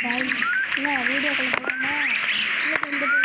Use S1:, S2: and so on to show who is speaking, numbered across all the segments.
S1: Guys ना video call करना ये बंदे को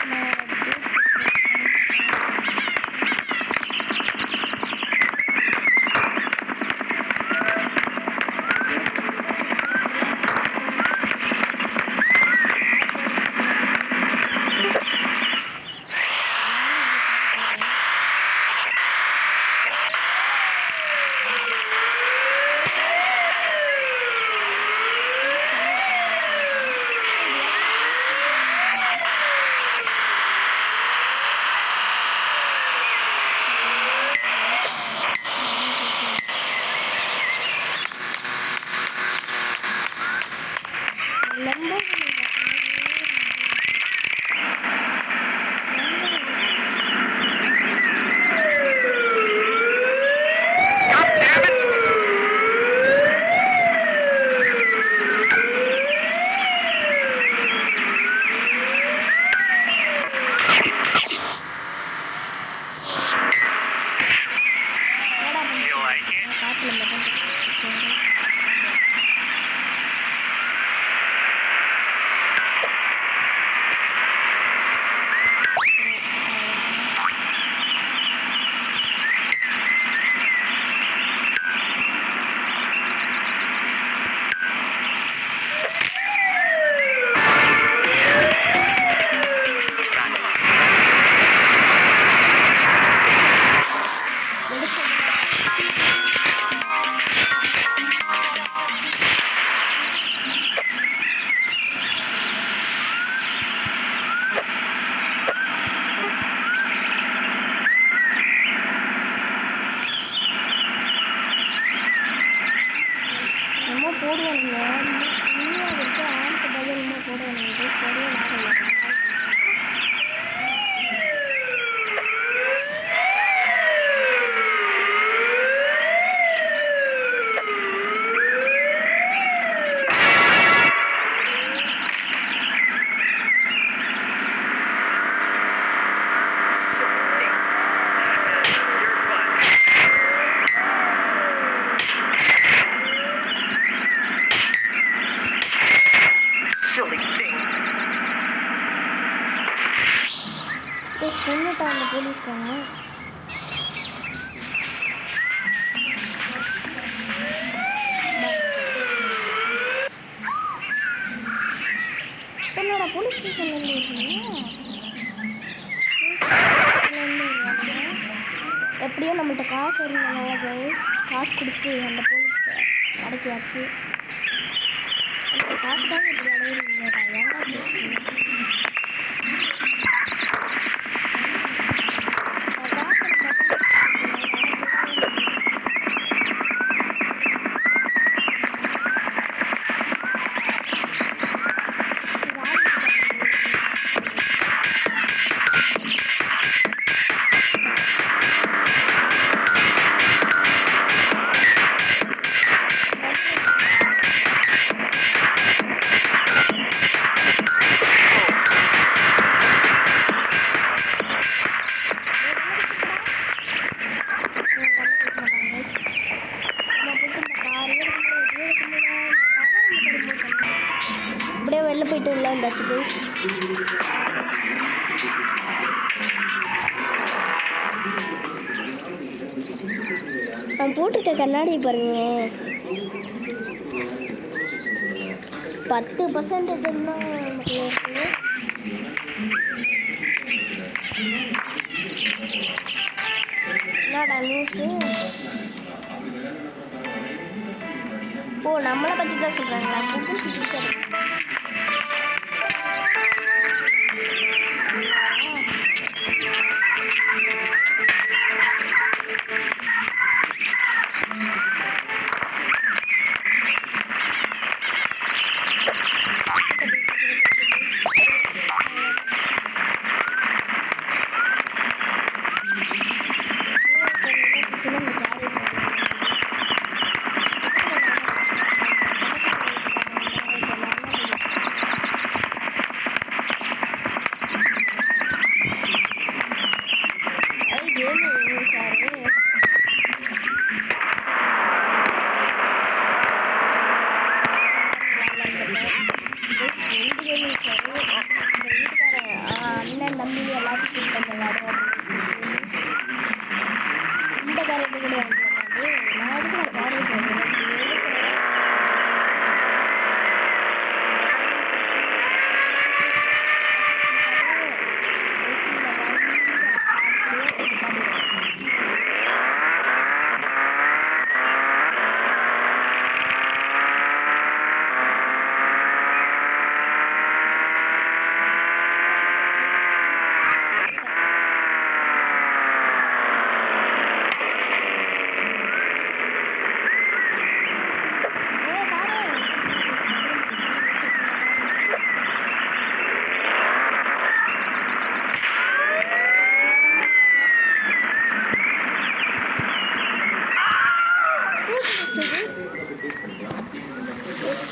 S1: போடுவானுங்க நீயா வந்து ஆண்ட பதிலமா போடுவானுங்க சரியா வரல கொண்டுட்டாங்க போலீஸ்காரங்க என்னடா போலீஸ் ஸ்டேஷன்லேருந்து இருக்கீங்க எப்படியோ நம்மள்கிட்ட காசு இருந்தாங்க கைஸ் காசு கொடுத்து அந்த போலீஸை அடைக்காச்சு அந்த காசு தாங்க இப்படி அடையிறீங்க வெளில போயிட்டு உள்ள வந்தாச்சு கைஸ் நான் போட்டிருக்க கண்ணாடி பாருங்க 10% தான் நமக்கு இருக்கு என்னடா நியூஸு ஓ நம்மளை பற்றி தான் சொல்கிறாங்களா புதுசு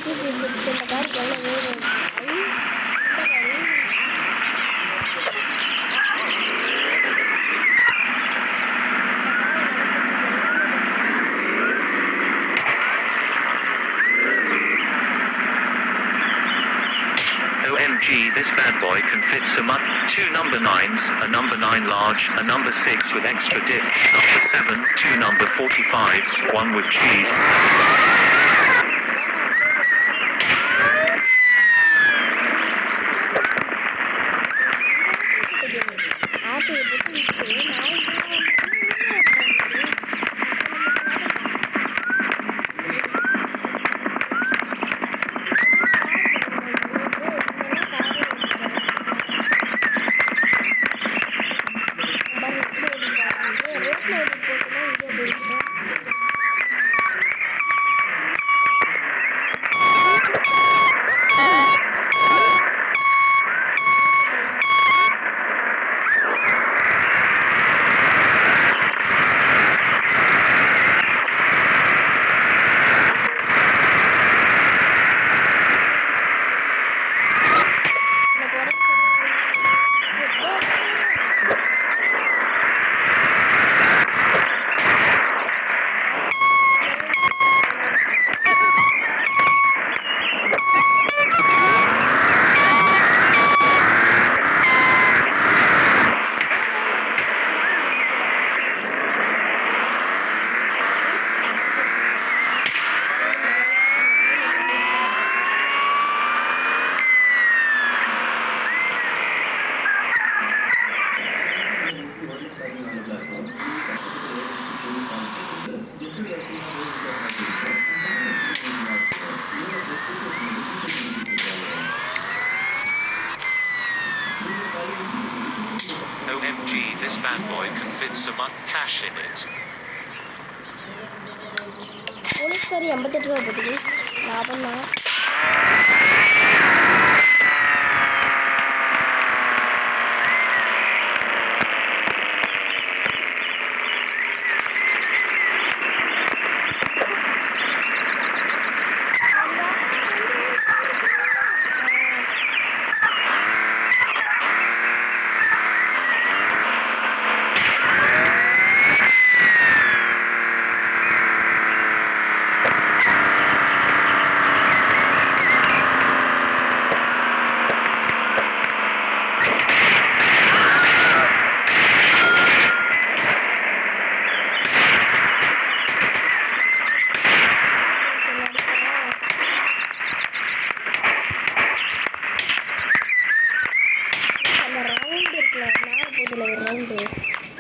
S1: தூக்கி வச்சிருச்சு அந்த காருக்கு எவ்வளோ வேணும் ஐ இந்த car
S2: OMG, this bad boy can fit some up. 2 number 9s, a number 9 large, a number 6 with extra dip, number 7, 2 number 45s, 1 with cheese.
S1: ஆட்டையை போட்டு விட்டு நான்
S2: OMG, this bad boy can fit some up cash in it.
S1: போலீஸ்காரி 88 ரூபா போட்டுது லாபம் தான்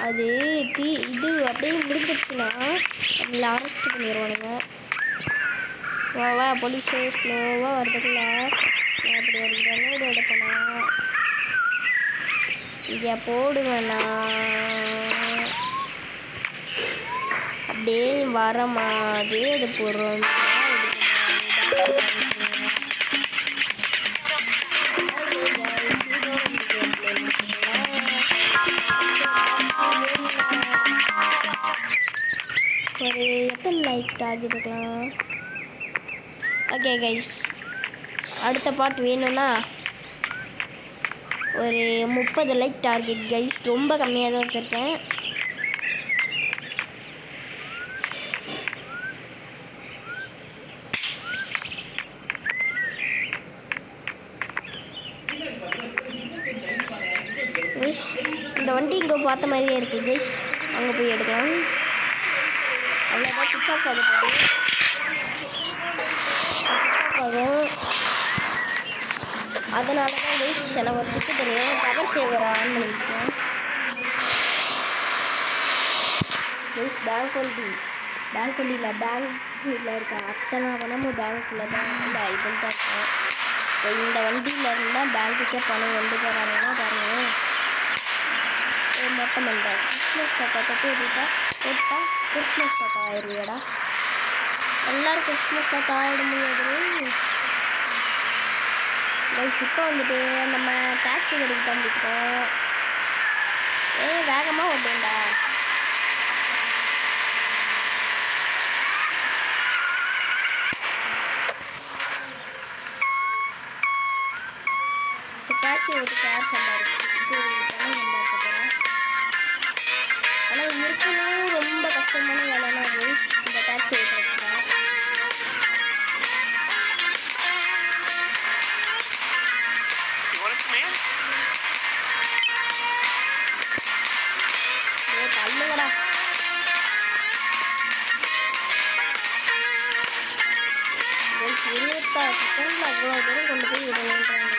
S1: அது இது அப்படியே முடிஞ்சிருச்சுன்னா அதில் அரெஸ்ட் பண்ணிடுவானுங்க வா போலீஸ் ஸ்லோவாக வரதுக்குள்ள நான் அப்படி ஒரு கிரனேடு எடுப்பேனா இங்கே போடுவேண்ணா அப்படியே வர மாதிரி அது போடுறோம் ஒரு எத்தனை லைக் டார்கெட் இருக்கலாம் ஓகே கைஸ் அடுத்த பாட்டு வேணும்னா ஒரு 30 லைக் டார்கெட் கைஸ் ரொம்ப கம்மியாக தான் வச்சுருக்கேன் இந்த வண்டி இங்கே பார்த்த மாதிரியே இருக்குது கைஸ் அங்கே போய் எடுக்கலாம் அவ்வளோதான் சுவிட்ச் ஆஃப் ஆகும் அதனால தான் கைஸ் எனக்கு ஒரு டிப்பு தெரியும் பவர் சேவர் ஆன் பண்ணி வச்சுக்கேன் கைஸ் பேங்க் வண்டியில் பேங்க்கில் இருக்க அத்தனை பணமும் பேங்க்கில் தான் இல்லை இதுன்னு தான் இருக்கும் இப்போ இந்த வண்டியில் இருந்தால் பேங்க்குக்கே பணம் கொண்டு போகிறாங்கன்னா பாருங்கள் மொத்தம் இல்லை கிறிஸ்மஸ் தாத்தா போட்டால் கிறிஸ்மஸ் தாத்தா ஆயிடுவியடா எல்லோரும் கிறிஸ்மஸ் தாத்தா ஆகிட முடியாது கைஸ் இப்போ வந்துட்டு நம்ம டாக்ஸி கடைக்கு தம்பிட்டோம் வேகமாக ஓட்டேன்டா டாக்ஸி ஓட்டு கார் சம்பாதிச்சு இது பணம் சம்பாதிக்க போகிறேன். ஆனால் இருக்குன்னு ரொம்ப கஷ்டமான வேலைனா இந்த டாக்ஸி ஓட்டுறதுக்கு. தள்ளுங்கடா. $26 செகண்டில் அவ்வளோ தூரம் கொண்டு போய் விடணுன்றாங்க.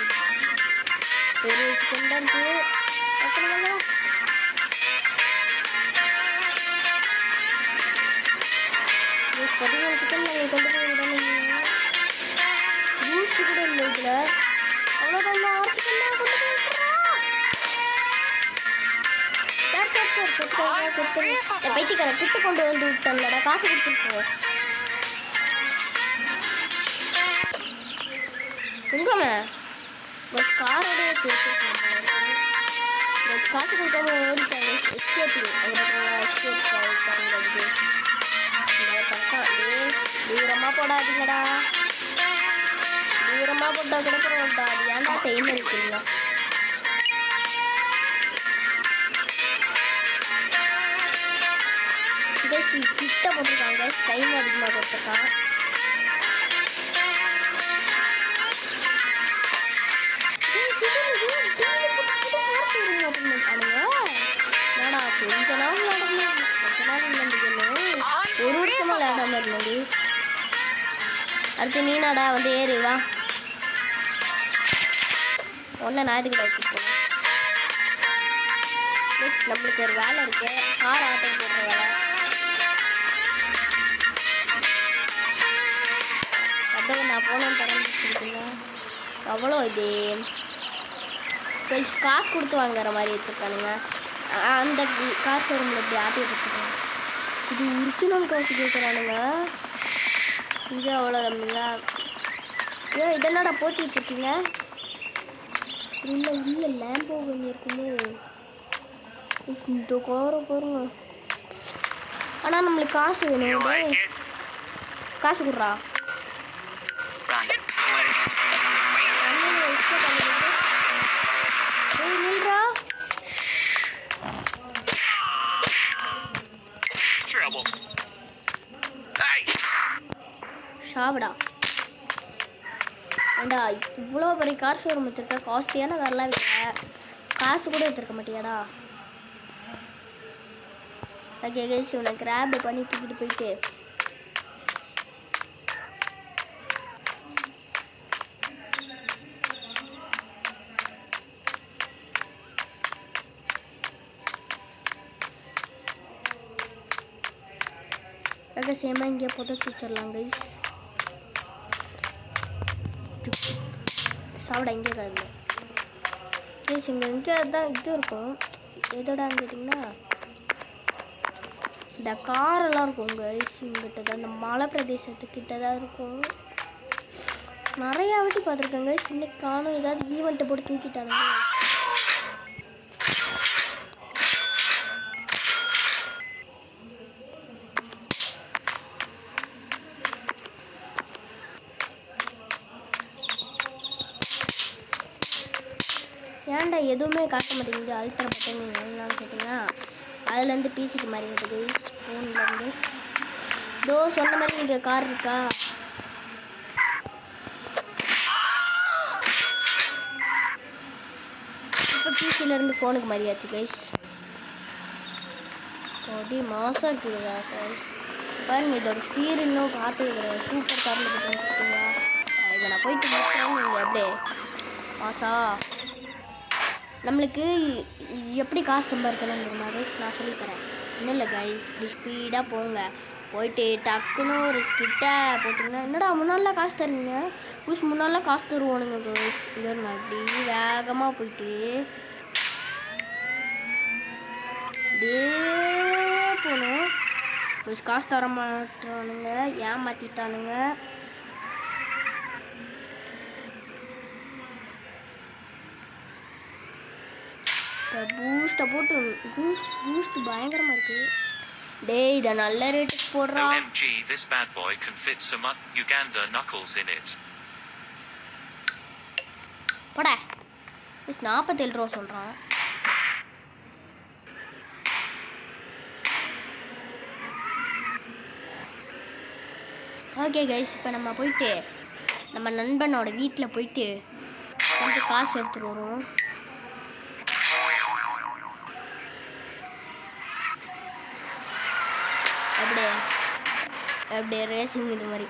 S1: 20 செகண்ட் இருந்துச்சு. அப்புறம் 13 செகண்ட் நாங்கள் கொண்டு போய் விடணும். பூஸ்ட் கூட இல்லை இதில். அவ்வளோதான் 6 செகண்ட் கொண்டு போய் விட்டுறோம். சார் பைத்தியக்காரன் கிட்ட கொண்டு வந்து விட்டோம்லடா. காசு கொடுத்துருப்போம். எங்கம்மா பஸ் காரோடைய சேர்த்துருக்கோம். பஸ் காசு கொடுக்காம ஓடிட்டாங்க. எஸ்கேப்பிங் தூரமாக போடாதீங்கடா. தூரமாக போட்டால் கூட பரவாயில்லடா. அது ஏன்டா டைம் இருக்குங்களா? கிட்ட போட்டிருக்காங்க. டைம் அதிகமாக கொடுத்துருக்கான். கொஞ்ச நாள் விளையாடணும். கொஞ்ச நாள் விளையாண்டுக்கணும். ஒரு வருஷமா விளையாடாம இருந்தது. அடுத்து நீனாடா வந்து ஏறி வா. ஒன்றை ஞாயிற்றுக்கிட்ட வச்சுப்போம். நம்மளுக்கு ஒரு வேலை இருக்கு. கார் ஆட்டோ போடுற வேலை. அதான் நான் போனோன்னு தரேன். அவ்வளோ இது காசு கொடுத்து வாங்குற மாதிரி வச்சுருக்கானுங்க. அந்த கார் ஷோரூமில் இப்படி ஆட்டி கொடுத்துருக்காங்க. இது ஒரிஜினல் காசு கேட்குறானுங்க. இது அவ்வளோ தம்பிங்களா? ஏன் இதென்னடா போட்டி வச்சுருக்கீங்க? இல்லை லேம்போ பண்ணி இருக்குமோ இந்த காரை பாருங்க. ஆனால் நம்மளுக்கு காசு வேணும். காசு கொடுறா. நில்றா. ஷாப்டா ஏண்டா இவ்வளோ பெரிய கார் ஷோரூம் வச்சுருக்க. காஸ்ட்லியான கார்லாம் இருக்கல. காசு கூட வச்சுருக்க மாட்டியாடா? ஓகே கைஸ், உன்னை கிராப் பண்ணி தூக்கிட்டு போயிட்டு சேமாக இங்கே புதைச்சி வச்சிடலாம் கைஸ். சாப்பிட இங்கே கிடந்து கைஸ். இங்கே தான் இது இருக்கும். எதோடான்னு கேட்டிங்கன்னா இந்த காரெல்லாம் இருக்கும் கைஸ். இங்கிட்ட தான் இந்த மலை பிரதேசத்துக்கிட்ட தான் இருக்கும். நிறையா வாட்டி பார்த்துருக்கேன் கைஸ். இன்னைக்கு காணும். ஏதாவது ஈவெண்ட்டை போட்டு தூக்கிட்டாங்க. ஏன்டா எதுவுமே காட்ட மாட்டேங்குது? அழுத்தர பட்டன் என்னன்னு கேட்டிங்கன்னா அதுலேருந்து பீச்சிக்கு மாதிரி இருக்குது. ஃபோன்லேருந்து தோ சொன்ன மாதிரி இங்கே கார் இருக்கா? இப்போ பிசிலேருந்து ஃபோனுக்கு மாதிரியாச்சு கைஸ். அப்படி மாதம் இருக்குதுதா கைஸ். பாருங்க இதோட ஸ்பீடு இன்னும் பார்த்துக்கிறேன். சூப்பர் காரில் கொடுத்தீங்களா? இப்போ நான் போயிட்டு பார்த்தேன். நீங்கள் எப்படியே மாசா நம்மளுக்கு எப்படி காசு சம்பாதிக்கணுங்கிற மாதிரி நான் சொல்லித்தரேன். இன்னும் இல்லை கைஸ், இப்படி ஸ்பீடாக போங்க. போயிட்டு டக்குன்னு ஒரு ஸ்கிட்ட போட்டிங்கன்னா என்னடா முன்னாடிலாம் காசு தருவீங்க? புஷ் முன்னாடிலாம் காசு தருவோனுங்க கைஸ். இதுங்க அப்படி வேகமாக போயிட்டு அப்படியே போகணும். புஷ் காசு தர மாட்டானுங்க, ஏமாற்றிட்டானுங்க. பூஸ்ட்டை போட்டு பூஸ்ட் பயங்கரமாக இருக்குது. டேய் இதை நல்ல ரேட்டுக்கு போடுறா.
S2: OMG, this bad boy can fit some Uganda knuckles in it.
S1: போட 47 ரூபா சொல்கிறான். ஓகே கைஸ், இப்போ நம்ம போயிட்டு நம்ம நண்பனோட வீட்டில் போயிட்டு கொஞ்சம் காசு எடுத்துகிட்டு வருவோம். அப்படியே ரேசிங் இது மாதிரி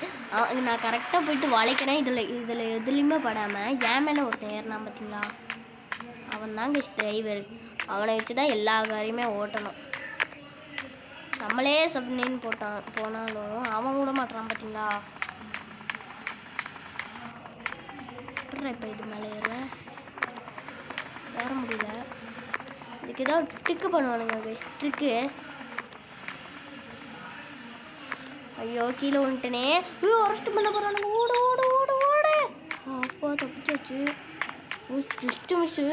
S1: நான் கரெக்டாக போயிட்டு வளைக்கிறேன். இதில் எதுலேயுமே படாமல் என் மேலே ஒருத்தன் ஏறினான் பார்த்தீங்களா, அவன் தாங்க டிரைவர். அவனை வச்சு தான் எல்லா காரையுமே ஓட்டணும். நம்மளே சப்னின்னு போனாலும் அவன் விட மாட்டான் பார்த்தீங்களா. எப்படி இப்போ இது மேலே ஏற முடியல. இதுக்கு ஏதோ ட்ரிக்கு பண்ணுவானுங்க ட்ரிக்கு. ஐயோ கீழே வந்துட்டனே. ஐயோ அரெஸ்ட் பண்ண போகிறானுங்க. ஓடு ஓடு ஓடு ஓடு. அப்பா தப்பிச்சாச்சு. Just miss.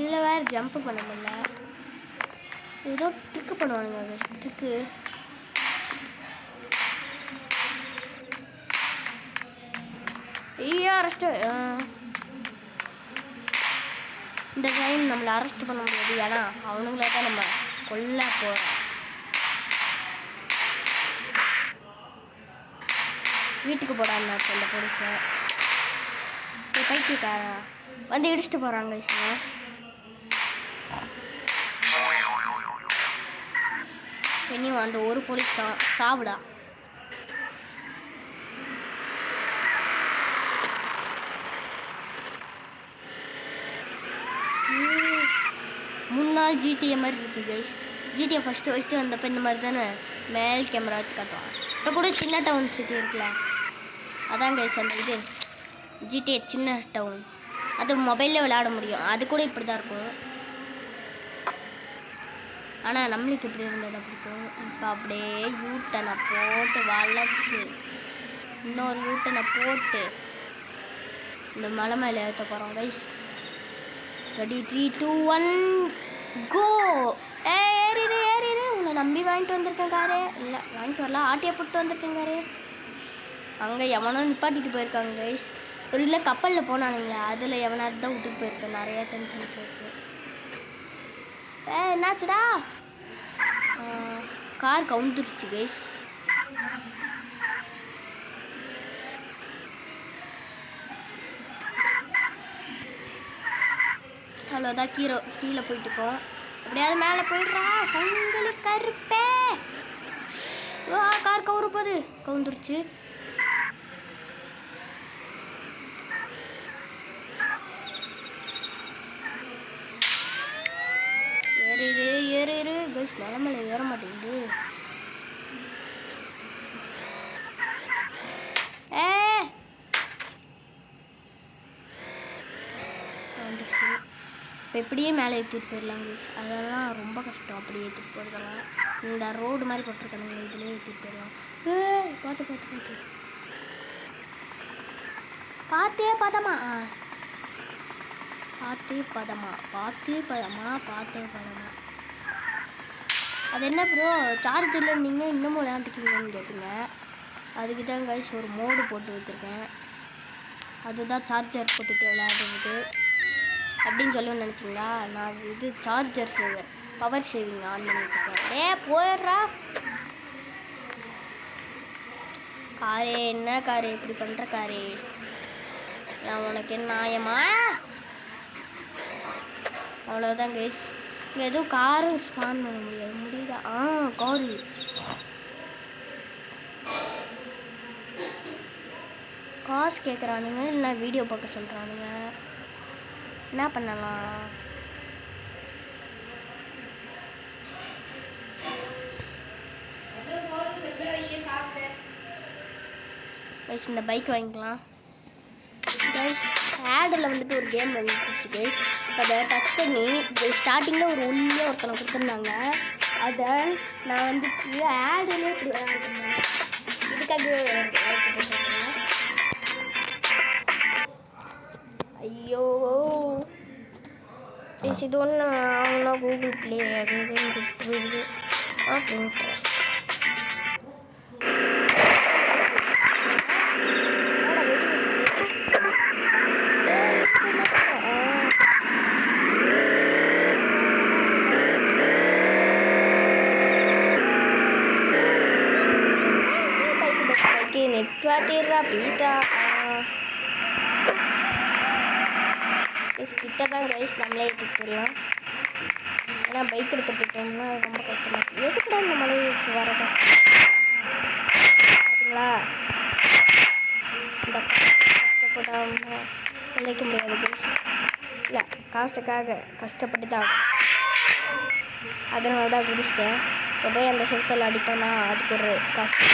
S1: இல்லை வேறு ஜம்ப் பண்ண முடியல. ஏதோ ட்ரிக்கு பண்ணுவானுங்க ட்ரிக்கு. ஐயா அரெஸ்ட்டு. இந்த டைம் நம்மளை அரெஸ்ட் பண்ண முடியாது, ஏன்னா அவனுங்களே தான் நம்ம கொல்ல போகிறோம். வீட்டுக்கு போடான்னு அந்த பொடிசை பைத்தியக்காரா வந்து இடிச்சுட்டு போகிறாங்க. இனியும் அந்த ஒரு போலீஸ் தான் சாப்பிடா. முன்னாள் ஜிடிஏ மாதிரி இருக்குது கைஸ். ஜிடிஏ ஃபஸ்ட்டு வந்தப்போ இந்த மாதிரி தானே மேல் கேமரா வச்சு காட்டுவான். இப்போ கூட சின்ன டவுன் சிட்டி இருக்குல்ல, அதான் கைஸ் அந்த இது ஜிடிஏ சின்ன டவுன். அது மொபைலில் விளையாட முடியும். அது கூட இப்படி தான் இருக்கும். ஆனால் நம்மளுக்கு இப்படி இருந்தது பிடிக்கும். இப்போ அப்படியே யூட்டனை போட்டு வளைச்சி இன்னொரு யூட்டனை போட்டு இந்த மலை மேலே ஏற்ற போகிறோம் கைஸ். ரெடி 3 2 1 கோ. ஏறிடு ஏறிடு. உன்னை நம்பி வாங்கிட்டு வந்திருக்கேன் காரே. இல்லை வாங்கிட்டு வரலாம், ஆட்டியை போட்டு வந்திருக்கேன் காரே. அங்கே எவனோ நிப்பாட்டிட்டு போயிருக்காங்க கைஸ். ஒரு இல்லை கப்பலில் போனானுங்களே, அதில் எவனாவது தான் விட்டுட்டு போயிருக்கேன். நிறையா டென்ஷன்ஸ் இருக்குது. என்னாச்சுடா? கார் கவுந்துருச்சு கைஸ். அவ்வளோதான், கீழே போயிட்டுருக்கோம். அப்படியாவது மேலே போயிடுறா சங்கிலி கருப்பே. கார் கவுரு போகுது. கவுந்துருச்சு. ஏறு பஸ் மலை ஏற மாட்டேங்குது. வந்துருச்சு. இப்போ இப்படியே மேலே ஏற்றிட்டு போயிடலாம் கைஸ். அதெல்லாம் ரொம்ப கஷ்டம். அப்படியே ஏற்றிட்டு போயிடலாம். இந்த ரோடு மாதிரி போட்டிருக்கானுங்க, இதுலேயே ஏற்றிட்டு போயிடலாம். பார்த்து பார்த்தே பதமா அது என்ன ப்ரோ சார்ஜ் இல்லை நீங்கள் இன்னமும் விளையாண்டுக்கீங்கன்னு கேட்டீங்க. அதுக்கு தான் கைஸ் ஒரு மோடு போட்டு வச்சுருக்கேன். அதுதான் சார்ஜர் போட்டுட்டு விளையாடுறது அப்படின்னு சொல்லி நினச்சிங்களா? நான் இது charger saver power saving on பண்ணி வச்சுருக்கேன். போயிடுறா காரே. என்ன காரே இப்படி பண்ணுற காரே? நான் உனக்கு என்ன நியாயமா? அவ்வளோதான் கைஸ். இங்கே எதுவும் காரும் ஸ்பான் பண்ண முடியுதா? காரு காசு கேட்குறானுங்க, இல்லை வீடியோ பார்க்க சொல்கிறானுங்க. என்ன பண்ணலாம்? கைஸ் இந்த பைக் வாங்கிக்கலாம் கைஸ். ஆடில் வந்துட்டு ஒரு கேம் வந்துச்சு கைஸ். அதை டச் பண்ணி ஸ்டார்டிங்கில் ஒரு ஒல்லியாக ஒருத்தனை கொடுத்துருந்தாங்க. அதை நான் வந்துட்டு ஆடிலே இப்படி விளையாண்டுருந்தேன். இதுக்காகவே ஐயோ ப்ளீஸ் இது ஒன்று ஆகுனா கூகுள் ப்ளே அது இதுன்னு கொடுத்து இன்ட்ரெஸ்ட் நெட் வாட்டிடுறா ப்ளீஸ்டா. கிட்ட தான் கைஸ் நம்மளே எடுத்துட்டு போயிடலாம். ஏன்னா பைக் எடுத்து போயிட்டோம்னா ரொம்ப கஷ்டமாக இருக்குது. எதுக்குடா இந்த மலைக்கு வர கஷ்டம் பார்த்தீங்களா? இந்த கஷ்டப்படாமல் உழைக்க முடியாது கைஸ். இல்லை காசுக்காக கஷ்டப்பட்டு தான் அதனால தான் குதிச்சிட்டேன். இப்போ அந்த செவத்தில் அடிப்பேன்னா அதுக்கு ஒரு காசு.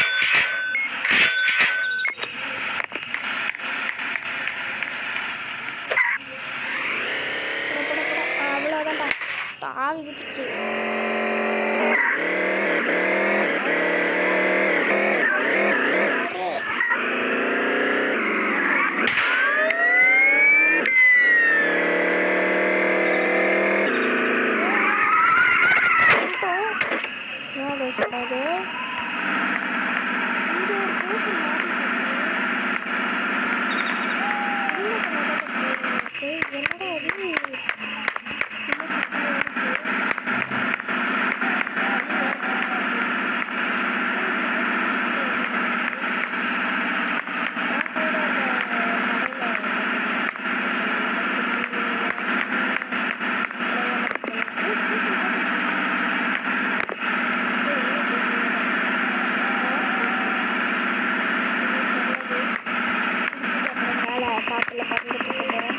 S1: அவ்வளோதான்டா தாவி குதிச்சு. சொல்லாது இங்கே ஒரு பூசல் என்னடா அது காற்றுல பறந்துட்டு இருக்கிறேன்.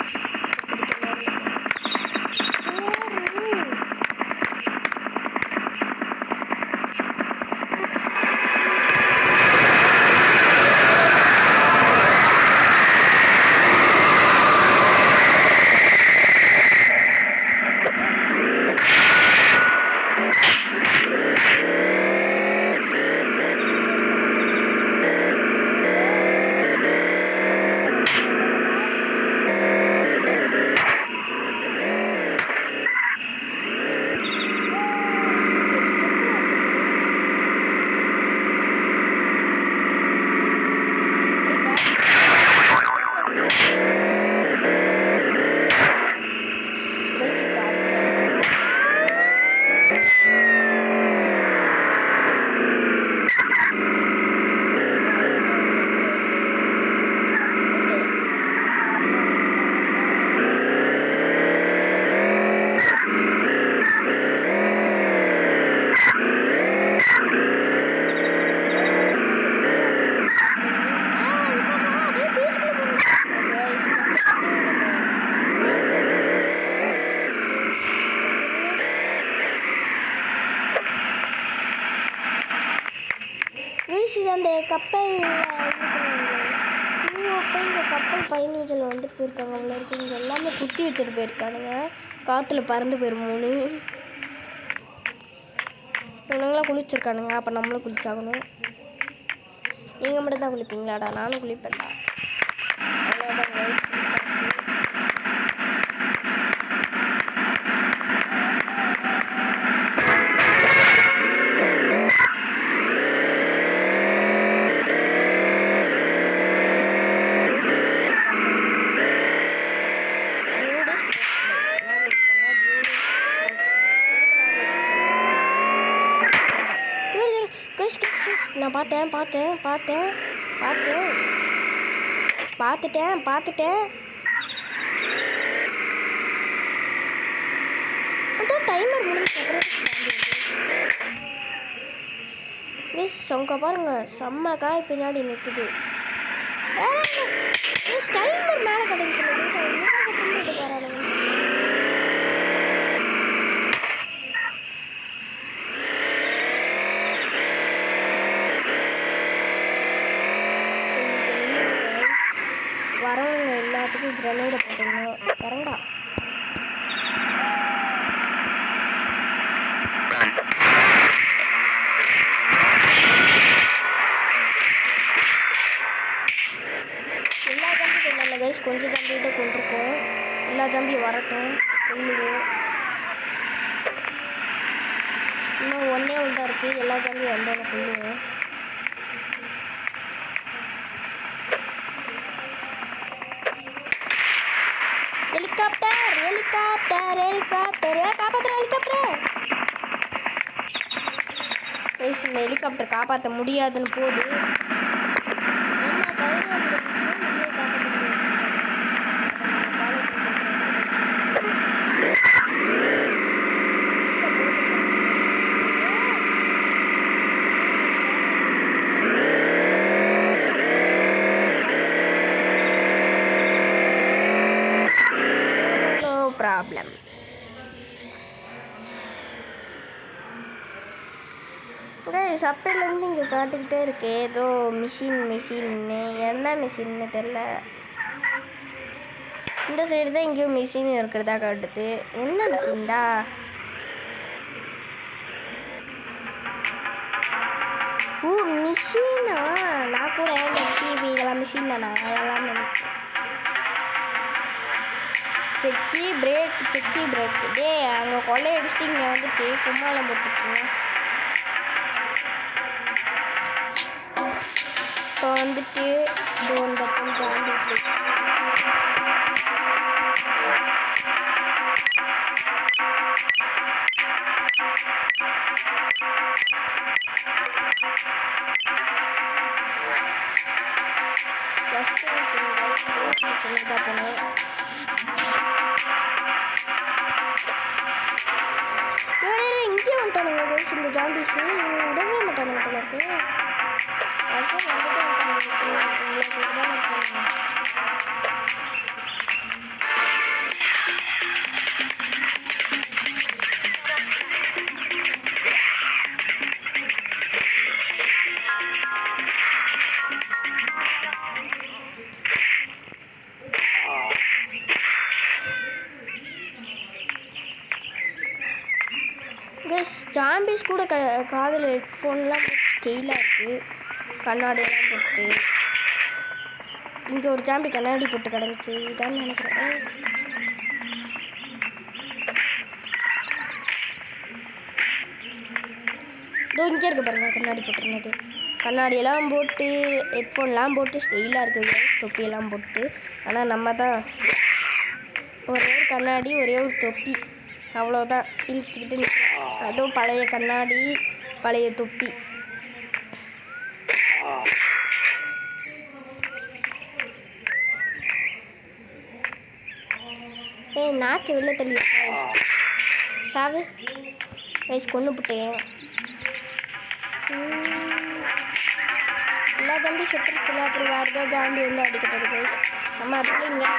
S1: அந்த கப்பல் இந்த கப்பல் பயணிகள் வந்துட்டு போயிருக்காங்க. அவ்வளோ இருக்கு. இங்கே எல்லாமே குத்தி வச்சுட்டு போயிருக்கானுங்க. காற்றுல பறந்து போயிருமோன்னு இவனுங்களாம் குளிச்சிருக்கானுங்க. அப்போ நம்மளும் குளிச்சாகணும். நீங்கள் மட்டும் தான் குளிப்பீங்களாடா? நானும் குளிப்பேன்டா. அவ்வளோதான். நான் பார்த்துட்டேன். அதான் டைமர் முடிஞ்சு அவங்க பாருங்க, செம்ம காய் பின்னாடி நிற்குது. டைமர் மேலே கிடைக்குது. வரவங்க எல்லாத்துக்கும் கிரனேடை போட்டுங்க. இறங்கடா. எல்லா தம்பி கொள்ளல கைஸ், கொஞ்சம் தம்பி தான் கொண்டிருக்கோம். எல்லா தம்பி வரட்டும், கொள்ளுவோம். இன்னும் ஒன்றே தான் இருக்குது. எல்லா தம்பி வந்தாலும் கொள்ளுவோம். இந்த ஹெலிகாப்டர் காப்பாற்ற முடியாதுன்னு போகுது. கைஸ் அப்பையிலேருந்து இங்கே காட்டிக்கிட்டே இருக்கு ஏதோ மிஷின்னு என்ன மிஷின்னு தெரில. இந்த சைடு தான் எங்கேயோ மிஷின் இருக்கிறதா காட்டுது. என்ன மிஷின்டா? ஓ மிஷினா? நான் கூட டிவி இதெல்லாம் மிஷின் தானா அதெல்லாம் நினைச்சேன். செக்கி பிரேக் டே அவங்க கொள்ளையடிச்சிட்டு இங்கே வந்துட்டு கும்மாளம் போட்டுருக்கீங்க. இப்போ வந்துட்டு இது இந்த ஜாண்டிட்டு ஸ்டேஷனுக்கு தான் போனேன். இங்கே வந்துட்டானுங்க கைஸ் இந்த ஜாம்பிஸ். விடவே மாட்டானுங்க போலருக்கு. ஜாம்பிஸ் கூட காதில் ஹெட்ஃபோன்லாம் ஸ்டெயிலாக இருக்குது. கண்ணாடியெல்லாம் போட்டு இங்கே ஒரு ஜாம்பி கண்ணாடி போட்டு கிடந்துச்சு. இதான் நினைக்கிறேன். இதோ இங்கே இருக்க பாருங்க கண்ணாடி போட்டுருந்தது. கண்ணாடியெல்லாம் போட்டு ஹெட்ஃபோன்லாம் போட்டு ஸ்டெயிலாக இருக்குது. தொப்பியெல்லாம் போட்டு. ஆனால் நம்ம தான் ஒரே ஒரு கண்ணாடி ஒரே ஒரு தொப்பி அவ்வளோதான் இழுத்துக்கிட்டு நிற்கிறோம். அதுவும் பழைய கண்ணாடி பழைய தொப்பி. நாக்கு வெளில தள்ளி சாவு வயசு கொண்டு போட்டேன். எல்லா ஜாம்பி செத்துருச்சுல. அப்புறம் வேறு ஏதோ ஜாம்பி வந்து அடிக்கப்பட்டது. நம்ம அதுக்குள்ள இங்கே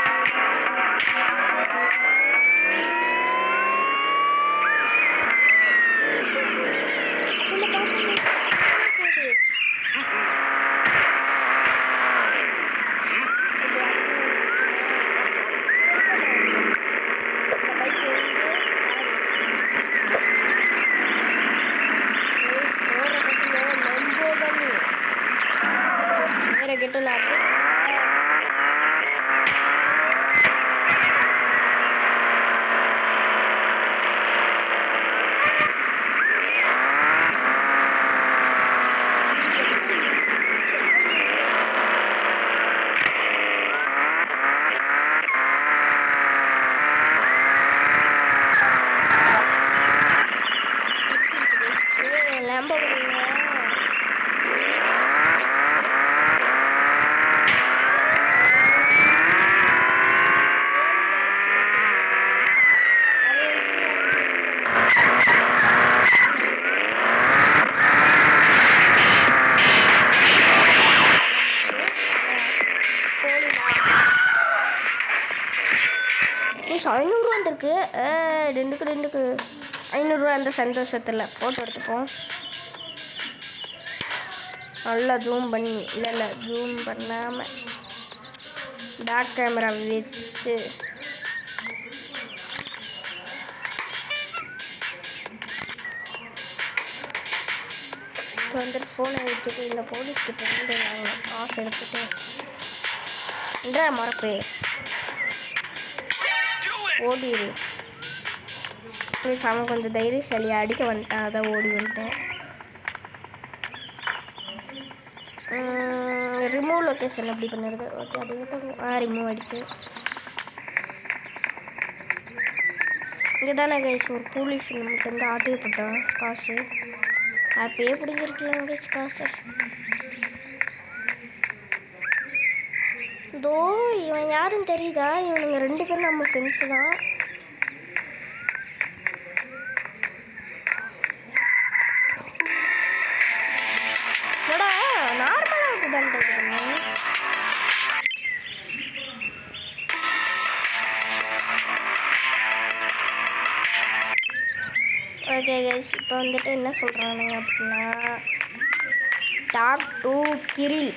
S1: கிட்ட நாக்கு ₹500 வந்துருக்கு. ரெண்டுக்கு ₹500 அந்த சந்தோஷத்தில் ஃபோட்டோ எடுத்துப்போம். நல்லா ஜூம் பண்ணி இல்லை ஜூம் பண்ணாமல் பேக் கேமரா வச்சு இப்போ வந்துட்டு ஃபோனை வச்சுட்டு இந்த போலீஸ்கிட்ட வந்து வாங்கணும். காசு எடுத்துட்டு மறப்பு ஓடிடு. அவன் கொஞ்சம் தைரியசாலியாக அடிக்க வந்துட்டான். அதான் ஓடி வந்துட்டேன். ரிமூவ் லொக்கேஷன் எப்படி பண்ணுறது? ஓகே அதுவே தான் ரிமூவ் ஆகிடுச்சு. இங்கே தானே கைஸ் ஒரு போலீஸ் நம்மகிட்ட வந்து ஆட்டோ போட்டான் காசு. அப்பயே பிடிங்கிருக்கலாம் கைஸ் காசு. இதோ இவன் யாருன்னு தெரியுதா? இவனுங்க 2 பேரும் நம்ம ஃப்ரெண்ட்ஸு தான். நார்மலாக இருக்குதான் தெரியுதுங்க. ஓகே கைஸ் இப்போ வந்துட்டு என்ன சொல்கிறானுங்க அப்படின்னா டாக் டு கிரில்.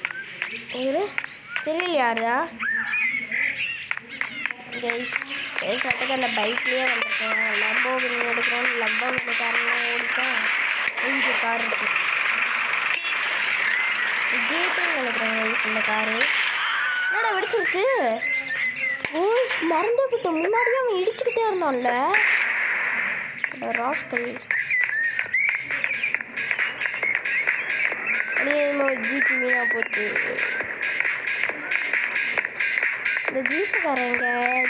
S1: கிரில் யாரா கைஸ்? வந்துட்டு அந்த பைக்லேயே வந்துருக்கேன். லம்போகினி எடுக்கிறோம். லம்போகினி காரெல்லாம் ஓடிட்டேன். இங்கே கார் இருக்கு. ஜீப்புன்னு நினைக்கிறேன் கைஸ் இந்த காரு. என்னடா வெடிச்சிருச்சு? ஓ மறந்தே போட்டு முன்னாடியே அவன் இடிச்சுக்கிட்டே இருந்தான்ல ராஸ்கல். ஜிபி வீணா போச்சு. இந்த ஜீப்புக்காரங்க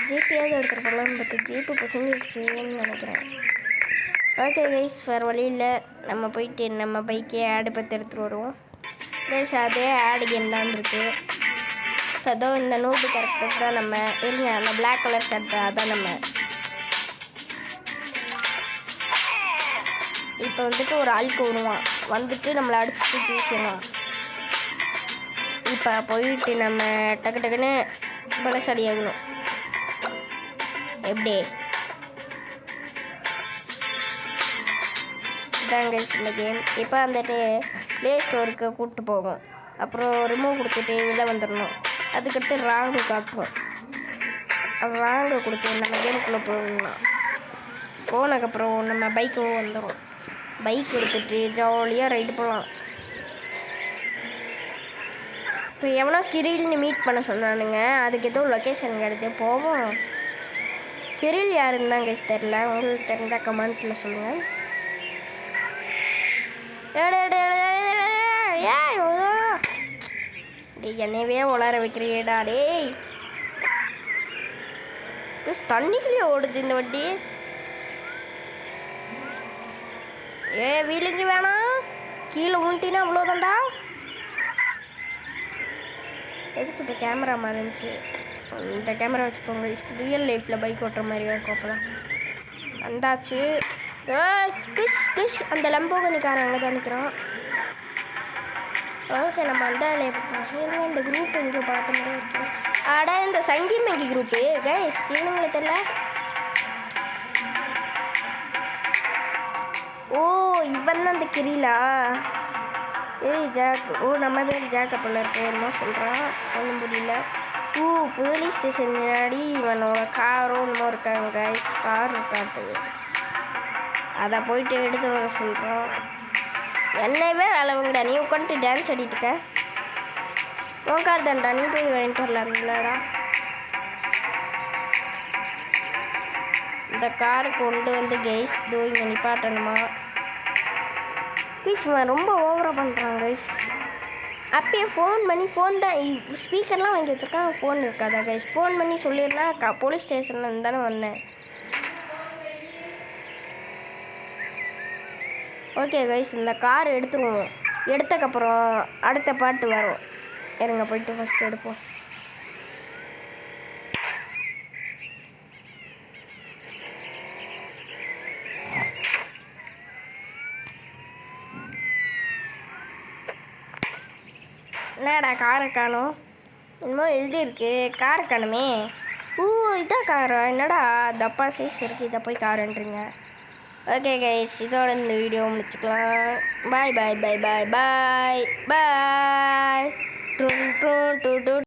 S1: ஜிபியாவது எடுத்துகிட்டு போகலான்னு பார்த்து ஜீப்பு பசங்கிருச்சுன்னு நினைக்கிறேன். ஓகே கைஸ், வேறு வழி இல்லை. நம்ம போயிட்டு நம்ம பைக்கே ஆடு பார்த்து எடுத்துகிட்டு வருவோம் கைஸ். அதே ஆடு கேம் தான் இருக்குது. இப்போ ஏதோ இந்த நூறு கரெக்டாக தான் நம்ம இருங்க. அந்த பிளாக் கலர் ஷர்ட் அதான் நம்ம இப்போ வந்துட்டு ஒரு ஆளுக்கு வருவான். வந்துட்டு நம்மளை அடிச்சுட்டு பேசிடுவான். இப்போ போயிட்டு நம்ம டக்கு டக்குன்னு பலசாடி ஆகணும். எப்படி இதாங்க இந்த கேம். இப்போ வந்துட்டு ப்ளே ஸ்டோருக்கு கூப்பிட்டு போகும். அப்புறம் ரிமூவ் கொடுத்துட்டு வெளில வந்துடணும். அதுக்கடுத்து ராங்கு காட்டுவோம். ராங்கு கொடுத்து நம்ம கேமுக்குள்ளே போகணும். போனதுக்கப்புறம் நம்ம பைக்கும் வந்துடும். பைக் எடுத்துகிட்டு ஜாலியாக ரைடு போகலாம். இப்போ எவனோ கிரில்னு மீட் பண்ண சொன்னானுங்க. அதுக்கு ஏதோ லொக்கேஷன் எடுத்து போவோம். கிரில் யாருன்னு தான் கைஸ் தெரில. உங்களுக்கு தெரிஞ்சால் கமெண்ட்டில் சொல்லுங்கள். என்னையவே உளர வைக்கிறியேடா டேய். தண்ணிக்குள்ளேயே ஓடுது இந்த வண்டி. வீலுக்கு வேணாம், கீழே உண்டினா அவ்வளோதான்டா. எதுக்கு இப்போ கேமரா மாதிரி இருந்துச்சு? இந்த கேமரா வச்சுக்கோங்க. ரியல் லைஃப்பில் பைக் ஓட்டுற மாதிரியே இருக்கும். அப்போலாம் வந்தாச்சு. அந்த லம்போகனிக்காரன் அங்கே தான் நிற்கிறான். ஓகே, நம்ம அந்த இந்த குரூப் எங்கேயோ பார்த்த மாதிரியே இருக்கு. ஆடா இந்த சங்கி மேங்கி குரூப்பு கைஸ் இவனுங்களை தெரியல. ஓ இவன் தான் அந்த கிரிலா? ஏய் ஜாக். ஓ நம்ம பேர் ஜாக்கப்பள்ள இருக்கு. என்னமோ சொல்கிறான், ஒன்றும் புரியல. ஓ போலீஸ் ஸ்டேஷன் முன்னாடி இவனோட காரும் இன்னும் இருக்காங்க கைஸ். கார் இருக்காது, அதை போயிட்டு எடுத்து வர சொல்கிறோம். என்னவே அளவுங்கடா, நீ உட்காந்துட்டு டான்ஸ் ஆடிட்டுருக்க. உன் கார் தான்டா, நீ போய் வாங்கிட்டு வரலாம்லடா. இந்த காரை கொண்டு வந்து கைஸ் தோ இங்கே நிப்பாட்டணுமா? கைஸ் ரொம்ப ஓவராக பண்ணுறான் கைஸ். அப்பயே ஃபோன் பண்ணி ஃபோன் தான் ஸ்பீக்கர்லாம் வாங்கி வச்சுருக்கான். ஃபோன் இருக்காதா கைஸ்? ஃபோன் பண்ணி சொல்லிடலாம். போலீஸ் ஸ்டேஷனில் இருந்தானே வந்தேன். ஓகே கைஸ், இந்த கார் எடுத்துருவோம். எடுத்தக்கப்புறம் அடுத்த பாட்டு வரும். இருங்க போயிட்டு ஃபஸ்ட்டு எடுப்போம். என்னடா காரை காணும்? இன்னமும் எழுதியிருக்கு காரை காணுமே. ஓ இதான் காரா? என்னடா தப்பா சைஸ் இருக்குது, இதை போய் காருன்றீங்க. ஓகே கைஸ், இதோட இந்த வீடியோ முடிச்சுக்கலாம். பாய் பாய் பாய் பாய் பாய் பாய்.